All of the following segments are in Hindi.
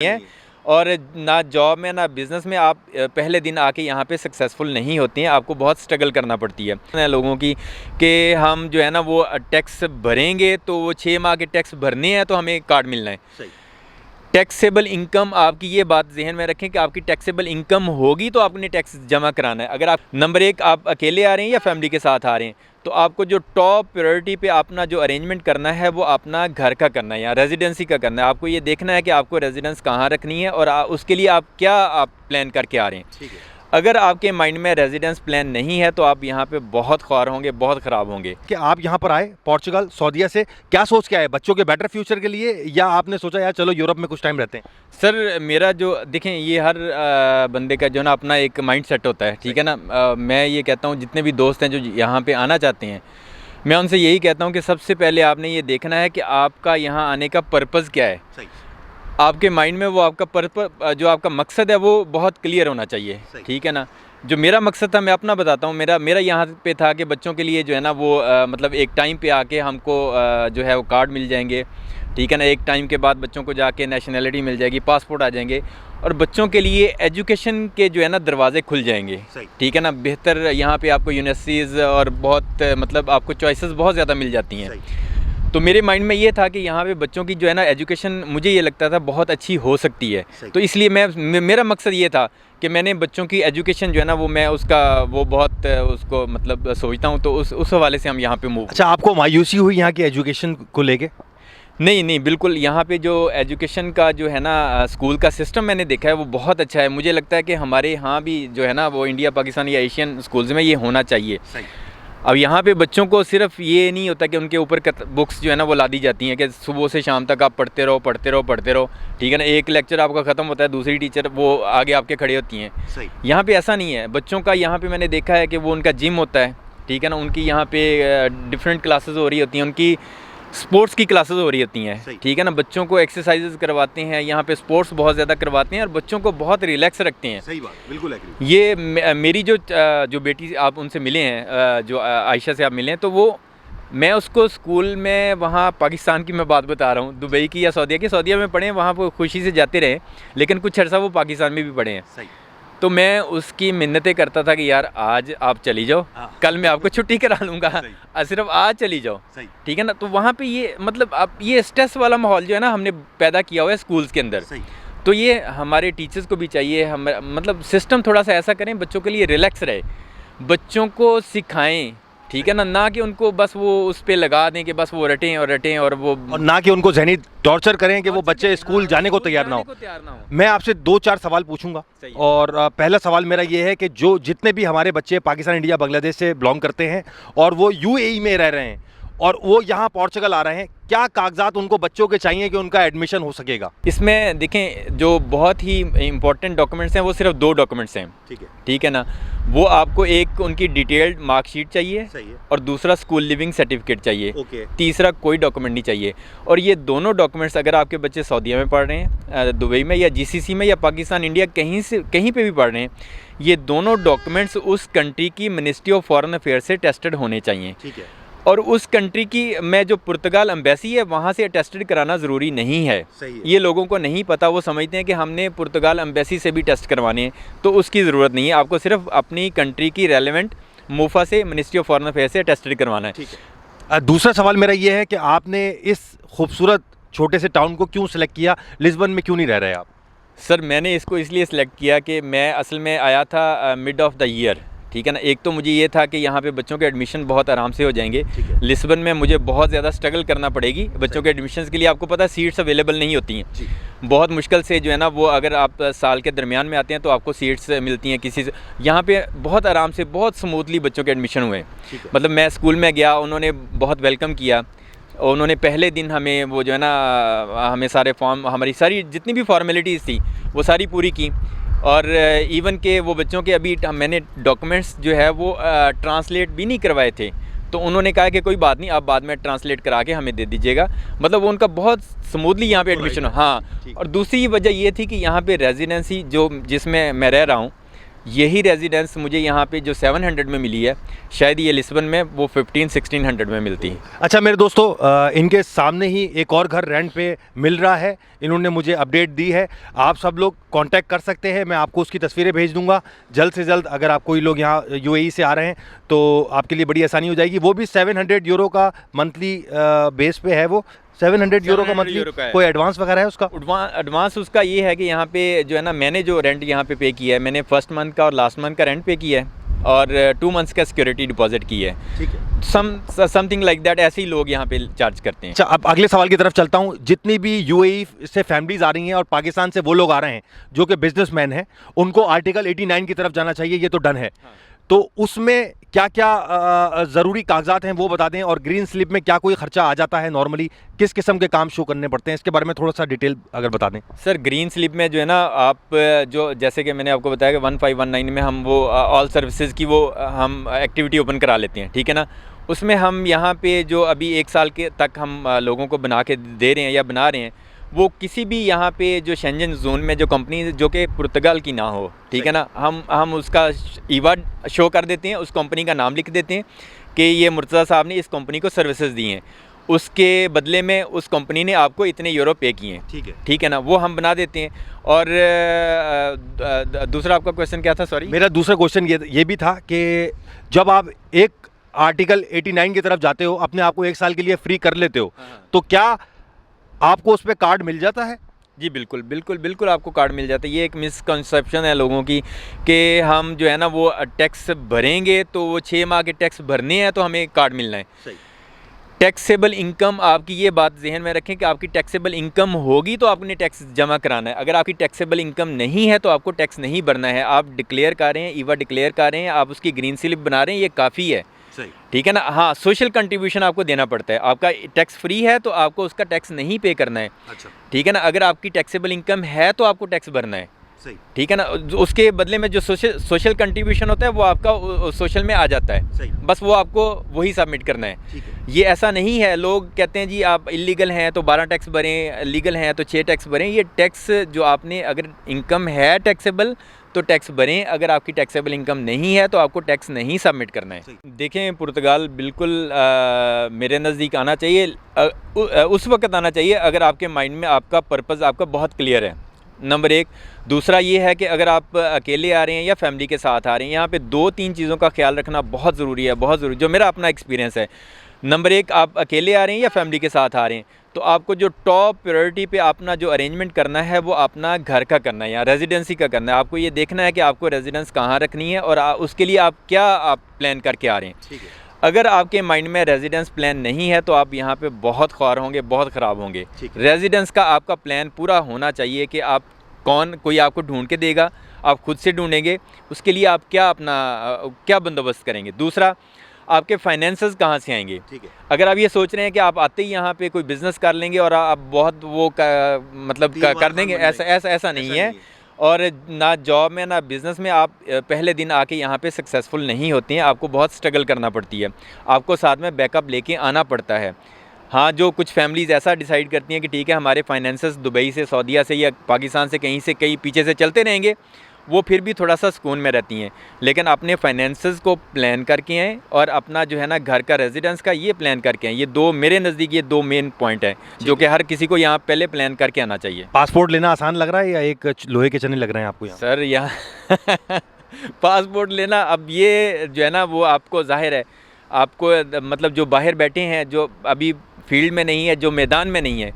हैं और ना जॉब में ना बिज़नेस में आप पहले दिन आके यहाँ पे सक्सेसफुल नहीं होते हैं, आपको बहुत स्ट्रगल करना पड़ती है लोगों की कि हम जो है ना वो टैक्स भरेंगे तो वो 6 माह के टैक्स भरने हैं तो हमें कार्ड मिलना है। सही। टैक्सेबल इनकम, आपकी ये बात जहन में रखें कि आपकी टैक्सेबल इनकम होगी तो आपने टैक्स जमा कराना है। अगर आप नंबर 1 आप अकेले आ रहे हैं या फैमिली के साथ आ रहे हैं तो आपको जो टॉप प्रायोरिटी पे अपना जो अरेंजमेंट करना है वो अपना घर का करना है या रेजिडेंसी का करना है। आपको ये देखना है कि आपको रेजिडेंस कहाँ रखनी है और उसके लिए आप क्या प्लान करके आ रहे हैं। ठीक है। अगर आपके माइंड में रेजिडेंस प्लान नहीं है तो आप यहाँ पे बहुत ख्वार होंगे, बहुत ख़राब होंगे। कि आप यहाँ पर आए पोर्चुगल सऊदीया से क्या सोच के आए, बच्चों के बेटर फ्यूचर के लिए, या आपने सोचा यार चलो यूरोप में कुछ टाइम रहते हैं? सर मेरा जो देखें ये हर बंदे का जो ना अपना एक माइंड सेट होता है, ठीक है ना। मैं ये कहता हूँ जितने भी दोस्त हैं जो यहाँ पे आना चाहते हैं, मैं उनसे यही कहता हूँ कि सबसे पहले आपने ये देखना है कि आपका यहाँ आने का पर्पज़ क्या है। सही। आपके माइंड में वो आपका पर्पज़ जो आपका मकसद है वो बहुत क्लियर होना चाहिए, ठीक है ना। जो मेरा मकसद था मैं अपना बताता हूँ, मेरा यहाँ पे था कि बच्चों के लिए जो है ना वो मतलब एक टाइम पे आके हमको जो है वो कार्ड मिल जाएंगे, ठीक है ना। एक टाइम के बाद बच्चों को जाके नेशनैलिटी मिल जाएगी, पासपोर्ट आ जाएंगे और बच्चों के लिए एजुकेशन के जो है ना दरवाजे खुल जाएंगे, ठीक है ना। बेहतर यहाँ पे आपको यूनिवर्सिटीज़ और बहुत मतलब आपको चॉइसेस बहुत ज़्यादा मिल जाती हैं। तो मेरे माइंड में ये था कि यहाँ पे बच्चों की जो है ना एजुकेशन मुझे ये लगता था बहुत अच्छी हो सकती है। तो इसलिए मेरा मकसद ये था कि मैंने बच्चों की एजुकेशन जो है ना वो मैं उसका वो बहुत उसको मतलब सोचता हूँ, तो उस हवाले से हम यहाँ पे मूव। अच्छा, आपको मायूसी हुई यहाँ की एजुकेशन को लेके? नहीं, बिल्कुल यहाँ पे जो एजुकेशन का जो है ना स्कूल का सिस्टम मैंने देखा है वो बहुत अच्छा है। मुझे लगता है कि हमारे यहाँ भी जो है ना वो इंडिया, पाकिस्तान या एशियन स्कूल्स में ये होना चाहिए। अब यहाँ पे बच्चों को सिर्फ ये नहीं होता कि उनके ऊपर बुक्स जो है ना वो ला दी जाती हैं कि सुबह से शाम तक आप पढ़ते रहो, ठीक है ना। एक लेक्चर आपका ख़त्म होता है, दूसरी टीचर वो आगे आपके खड़े होती हैं। यहाँ पे ऐसा नहीं है। बच्चों का यहाँ पे मैंने देखा है कि वो उनका जिम होता है, ठीक है ना। उनकी यहाँ पे डिफरेंट क्लासेस हो रही होती हैं, उनकी स्पोर्ट्स की क्लासेस हो रही होती हैं, ठीक है ना। बच्चों को एक्सरसाइजेज करवाते हैं यहाँ पे, स्पोर्ट्स बहुत ज़्यादा करवाते हैं और बच्चों को बहुत रिलैक्स रखते हैं। सही बात, बिल्कुल एग्री। ये मेरी जो बेटी आप उनसे मिले हैं, जो आयशा से आप मिले हैं, तो वो मैं उसको स्कूल में वहाँ पाकिस्तान की मैं बात बता रहा हूँ, दुबई की या सऊदीया की। सऊदीया में पढ़े हैं, वहाँ पर खुशी से जाते रहे, लेकिन कुछ अर्सा वो पाकिस्तान में भी पढ़े हैं। सही। तो मैं उसकी मिन्नतें करता था कि यार आज आप चली जाओ, कल मैं आपको छुट्टी करा लूँगा, सिर्फ आज चली जाओ, ठीक है ना। तो वहाँ पे ये मतलब आप ये स्ट्रेस वाला माहौल जो है ना हमने पैदा किया हुआ है स्कूल्स के अंदर। तो ये हमारे टीचर्स को भी चाहिए, हम मतलब सिस्टम थोड़ा सा ऐसा करें बच्चों के लिए रिलैक्स रहे, बच्चों को सिखाएं, ठीक है ना कि उनको बस वो उस पे लगा दें कि बस वो रटें और वो, और ना कि उनको ज़हनी टॉर्चर करें कि वो बच्चे स्कूल जाने को तैयार ना हो। मैं आपसे 2-4 सवाल पूछूंगा और पहला सवाल मेरा ये है कि जो जितने भी हमारे बच्चे पाकिस्तान, इंडिया, बांग्लादेश से बिलोंग करते हैं और वो यूएई में रह रहे हैं और वो यहाँ पोर्चुगल आ रहे हैं, क्या कागजात उनको बच्चों के चाहिए कि उनका एडमिशन हो सकेगा? इसमें देखें जो बहुत ही इंपॉर्टेंट डॉक्यूमेंट्स हैं वो सिर्फ 2 डॉक्यूमेंट्स हैं, ठीक है ना। वो आपको एक उनकी डिटेल्ड मार्कशीट चाहिए और दूसरा स्कूल लिविंग सर्टिफिकेट चाहिए, तीसरा कोई डॉक्यूमेंट नहीं चाहिए। और ये दोनों डॉक्यूमेंट्स अगर आपके बच्चे सऊदीया में पढ़ रहे हैं, दुबई में या जीसीसी में या पाकिस्तान, इंडिया कहीं पे भी पढ़ रहे हैं, ये दोनों डॉक्यूमेंट्स उस कंट्री की मिनिस्ट्री ऑफ फॉरेन अफेयर्स से टेस्टेड होने चाहिए। ठीक है। और उस कंट्री की में जो पुर्तगाल एम्बेसी है वहाँ से अटेस्टेड कराना ज़रूरी नहीं है। ये लोगों को नहीं पता, वो समझते हैं कि हमने पुर्तगाल एम्बेसी से भी टेस्ट करवाने हैं, तो उसकी ज़रूरत नहीं है। आपको सिर्फ अपनी कंट्री की रेलेवेंट मूफा से, मिनिस्ट्री ऑफ फॉरेन अफेयर्स से अटेस्टेड करवाना है। दूसरा सवाल मेरा ये है कि आपने इस खूबसूरत छोटे से टाउन को क्यों सिलेक्ट किया, लिस्बन में क्यों नहीं रह रहे आप? सर मैंने इसको इसलिए सिलेक्ट किया कि मैं असल में आया था मिड ऑफ द ईयर, ठीक है ना। एक तो मुझे ये था कि यहाँ पे बच्चों के एडमिशन बहुत आराम से हो जाएंगे। लिस्बन में मुझे बहुत ज़्यादा स्ट्रगल करना पड़ेगी बच्चों के एडमिशन के लिए। आपको पता है सीट्स अवेलेबल नहीं होती हैं, बहुत मुश्किल से जो है ना वो, अगर आप साल के दरमियान में आते हैं तो आपको सीट्स मिलती हैं किसी से। यहाँ पे बहुत आराम से, बहुत स्मूथली बच्चों के एडमिशन हुए। मतलब मैं स्कूल में गया, उन्होंने बहुत वेलकम किया, उन्होंने पहले दिन हमें वो जो है ना हमें सारे फॉर्म, हमारी सारी जितनी भी फॉर्मेलिटीज़ थी वो सारी पूरी की। और इवन के वो बच्चों के अभी मैंने डॉक्यूमेंट्स जो है वो ट्रांसलेट भी नहीं करवाए थे, तो उन्होंने कहा कि कोई बात नहीं, आप बाद में ट्रांसलेट करा के हमें दे दीजिएगा। मतलब वो उनका बहुत स्मूथली यहाँ पे एडमिशन। हाँ, और दूसरी वजह ये थी कि यहाँ पे रेजिडेंसी जो जिसमें मैं रह रहा हूँ, यही रेजिडेंस मुझे यहाँ पे जो 700 में मिली है, शायद ये लिस्बन में वो 1500-1600 में मिलती है। अच्छा मेरे दोस्तों, इनके सामने ही एक और घर रेंट पे मिल रहा है, इन्होंने मुझे अपडेट दी है। आप सब लोग कांटेक्ट कर सकते हैं, मैं आपको उसकी तस्वीरें भेज दूंगा जल्द से जल्द। अगर आप कोई लोग यहाँ यूएई से आ रहे हैं तो आपके लिए बड़ी आसानी हो जाएगी। वो भी 700 यूरो का मंथली बेस पे है, वो 700 यूरो का मंथली। कोई एडवांस वगैरह है उसका? एडवांस उसका ये है कि यहाँ पे जो है ना, मैंने जो रेंट यहाँ पे किया है, मैंने फर्स्ट मंथ का और लास्ट मंथ का रेंट पे किया है और 2 मंथ्स का सिक्योरिटी डिपॉजिट की है। ठीक है, समथिंग लाइक दैट, ऐसे ही लोग यहाँ पे चार्ज करते हैं। अच्छा अब अगले सवाल की तरफ चलता हूँ। जितनी भी यूएई से फैमिलीज आ रही हैं और पाकिस्तान से वो लोग आ रहे हैं जो कि बिजनेसमैन हैं, उनको आर्टिकल 89 की तरफ जाना चाहिए, ये तो डन है। हाँ। तो उसमें क्या क्या ज़रूरी कागजात हैं वो बता दें, और ग्रीन स्लिप में क्या कोई खर्चा आ जाता है नॉर्मली, किस किस्म के काम शो करने पड़ते हैं, इसके बारे में थोड़ा सा डिटेल अगर बता दें। सर ग्रीन स्लिप में जो है ना, आप जो जैसे कि मैंने आपको बताया कि 1519 में हम वो ऑल सर्विसेज की वो हम एक्टिविटी ओपन करा लेते हैं, ठीक है ना। उसमें हम यहाँ पे जो अभी 1 साल के तक हम लोगों को बना के दे रहे हैं या बना रहे हैं, वो किसी भी यहाँ पे जो शेंजन जोन में जो कंपनी जो कि पुर्तगाल की ना हो, ठीक है ना, हम उसका ईवा शो कर देते हैं, उस कंपनी का नाम लिख देते हैं कि ये मुर्तज़ा साहब ने इस कंपनी को सर्विसेज दी हैं, उसके बदले में उस कंपनी ने आपको इतने यूरो पे किए हैं, ठीक है ना, वो हम बना देते हैं। और दूसरा आपका क्वेश्चन क्या था? सॉरी, मेरा दूसरा क्वेश्चन ये भी था कि जब आप एक आर्टिकल 89 की तरफ जाते हो, अपने आप को 1 साल के लिए फ्री कर लेते हो, तो क्या आपको उस पर कार्ड मिल जाता है? जी बिल्कुल बिल्कुल बिल्कुल, आपको कार्ड मिल जाता है। ये एक मिसकंसेप्शन है लोगों की कि हम जो है ना वो टैक्स भरेंगे तो वो 6 माह के टैक्स भरने हैं तो हमें कार्ड मिलना है। सही। टैक्सेबल इनकम, आपकी ये बात जहन में रखें कि आपकी टैक्सेबल इनकम होगी तो आपने टैक्स जमा कराना है। अगर आपकी टैक्सेबल इनकम नहीं है तो आपको टैक्स नहीं भरना है। आप डिक्लेयर कर रहे हैं, ईवा डिक्लेयर कर रहे हैं, आप उसकी ग्रीन स्लिप बना रहे हैं, ये काफ़ी है, ठीक है ना। हाँ, सोशल कंट्रीब्यूशन आपको देना पड़ता है। आपका टैक्स फ्री है तो आपको उसका टैक्स नहीं पे करना है, अच्छा, ठीक है ना। अगर आपकी टैक्सेबल इनकम है तो आपको टैक्स भरना है, सही, ठीक है ना। उसके बदले में जो सोशल कंट्रीब्यूशन होता है वो आपका सोशल में आ जाता है, सही, बस वो आपको वही सबमिट करना है। ठीक है। ये ऐसा नहीं है, लोग कहते हैं जी आप इलीगल हैं तो 12 टैक्स भरें, लीगल हैं तो 6 टैक्स भरें। ये टैक्स जो आपने, अगर इनकम है टैक्सेबल तो टैक्स भरें, अगर आपकी टैक्सेबल इनकम नहीं है तो आपको टैक्स नहीं सबमिट करना है। देखें, पुर्तगाल बिल्कुल मेरे नज़दीक आना चाहिए, उस वक्त आना चाहिए अगर आपके माइंड में आपका पर्पज़ आपका बहुत क्लियर है, नंबर 1। दूसरा ये है कि अगर आप अकेले आ रहे हैं या फैमिली के साथ आ रहे हैं, यहाँ पे 2-3 चीज़ों का ख्याल रखना बहुत ज़रूरी है, बहुत ज़रूरी, जो मेरा अपना एक्सपीरियंस है। नंबर 1, आप अकेले आ रहे हैं या फैमिली के साथ आ रहे हैं, तो आपको जो टॉप प्रायोरिटी पे अपना जो अरेंजमेंट करना है वो अपना घर का करना है या रेजिडेंसी का करना है। आपको ये देखना है कि आपको रेजिडेंस कहाँ रखनी है और उसके लिए आप क्या प्लान करके आ रहे हैं, ठीक है। अगर आपके माइंड में रेजिडेंस प्लान नहीं है तो आप यहाँ पे बहुत ख्वार होंगे, बहुत ख़राब होंगे। रेजिडेंस का आपका प्लान पूरा होना चाहिए कि आप कोई आपको ढूंढ के देगा, आप खुद से ढूंढेंगे, उसके लिए आप क्या बंदोबस्त करेंगे। दूसरा, आपके फाइनेंसेस कहाँ से आएंगे, ठीक है। अगर आप ये सोच रहे हैं कि आप आते ही यहाँ पे कोई बिज़नेस कर लेंगे और आप बहुत वो कर देंगे, ऐसा नहीं है। और ना जॉब में ना बिज़नेस में आप पहले दिन आके यहाँ पे सक्सेसफुल नहीं होते हैं, आपको बहुत स्ट्रगल करना पड़ती है, आपको साथ में बैकअप लेके आना पड़ता है। हाँ, जो कुछ फैमिलीज़ ऐसा डिसाइड करती हैं कि ठीक है हमारे फाइनेंसेस दुबई से, सऊदीया से या पाकिस्तान से कहीं पीछे से चलते रहेंगे, वो फिर भी थोड़ा सा सुकून में रहती हैं। लेकिन अपने फाइनेंसेस को प्लान करके आएँ और अपना जो है ना घर का रेजिडेंस का ये प्लान करके आएँ। ये 2 मेरे नज़दीक ये 2 मेन पॉइंट है जो कि हर किसी को यहाँ पहले प्लान करके आना चाहिए। पासपोर्ट लेना आसान लग रहा है या एक लोहे के चने लग रहे हैं आपको यहाँ? सर यहाँ पासपोर्ट लेना, अब ये जो है ना वो आपको ज़ाहिर है, आपको मतलब जो बाहर बैठे हैं, जो अभी फील्ड में नहीं है, जो मैदान में नहीं है,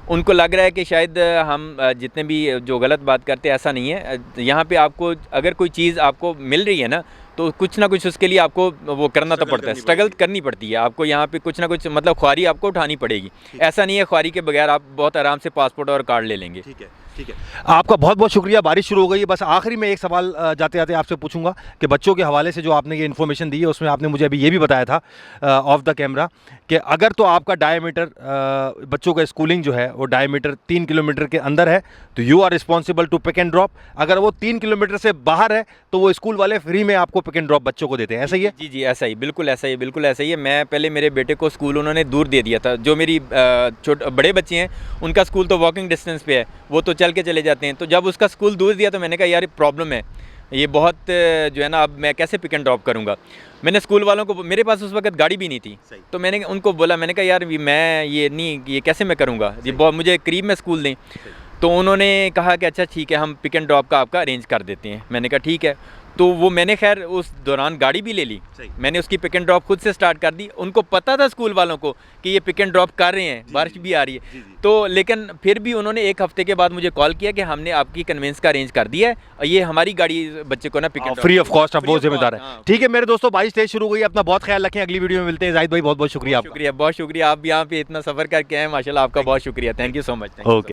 उनको लग रहा है कि शायद हम जितने भी जो गलत बात करते हैं, ऐसा नहीं है। यहाँ पे आपको अगर कोई चीज़ आपको मिल रही है ना तो कुछ ना कुछ उसके लिए आपको वो करना तो पड़ता है, स्ट्रगल करनी पड़ती है आपको। यहाँ पे कुछ ना कुछ मतलब ख्वारी आपको उठानी पड़ेगी। ऐसा नहीं है ख्वारी के बगैर आप बहुत आराम से पासपोर्ट और कार्ड ले लेंगे। ठीक है, ठीक है। आपका बहुत बहुत शुक्रिया। बारिश शुरू हो गई है, बस आखिरी में एक सवाल जाते जाते आपसे पूछूंगा कि बच्चों के हवाले से जो आपने ये इन्फॉर्मेशन दी है उसमें आपने मुझे अभी ये भी बताया था ऑफ द कैमरा कि अगर तो आपका डायमीटर बच्चों का स्कूलिंग जो है वो डायमीटर 3 किलोमीटर के अंदर है तो you are responsible to pick and drop. अगर वो 3 किलोमीटर से बाहर है तो वो स्कूल वाले फ्री में आपको पिक एंड ड्रॉप बच्चों को देते हैं, ऐसा ही है? जी जी, ऐसा ही, बिल्कुल ऐसा ही, बिल्कुल ऐसा ही है। मैं पहले मेरे बेटे को स्कूल उन्होंने दूर दे दिया था। जो मेरी बड़े बच्चे हैं उनका स्कूल तो वॉकिंग डिस्टेंस पे है, वो तो चल के चले जाते हैं। तो जब उसका स्कूल दूर दिया तो मैंने कहा यार प्रॉब्लम है, ये बहुत जो है ना, अब मैं कैसे पिक एंड ड्रॉप करूँगा। मैंने स्कूल वालों को, मेरे पास उस वक्त गाड़ी भी नहीं थी, तो मैंने उनको बोला, मैंने कहा यार मैं ये नहीं, ये कैसे मैं करूँगा, ये बहुत मुझे करीब में स्कूल दें। तो उन्होंने कहा कि अच्छा ठीक है, हम पिक एंड ड्रॉप का आपका अरेंज कर देते हैं। मैंने कहा ठीक है। तो वो मैंने खैर उस दौरान गाड़ी भी ले ली, मैंने उसकी पिक एंड ड्रॉप खुद से स्टार्ट कर दी। उनको पता था स्कूल वालों को कि ये पिक एंड ड्रॉप कर रहे हैं, बारिश भी आ रही है। तो लेकिन फिर भी उन्होंने एक हफ्ते के बाद मुझे कॉल किया कि हमने आपकी कन्वेंस का अरेंज कर दिया है और ये हमारी गाड़ी बच्चे को ना pick and free of cost, आप वो जिम्मेदार है। ठीक है मेरे दोस्तों, बारिश तेज शुरू हो गई, अपना बहुत ख्याल रखें, अगली वीडियो में मिलते हैं। जाहिद भाई बहुत बहुत शुक्रिया आपका। शुक्रिया, बहुत शुक्रिया, आप यहाँ पे इतना सफ़र करके आए, माशाल्लाह आपका बहुत शुक्रिया, thank you so much. Okay.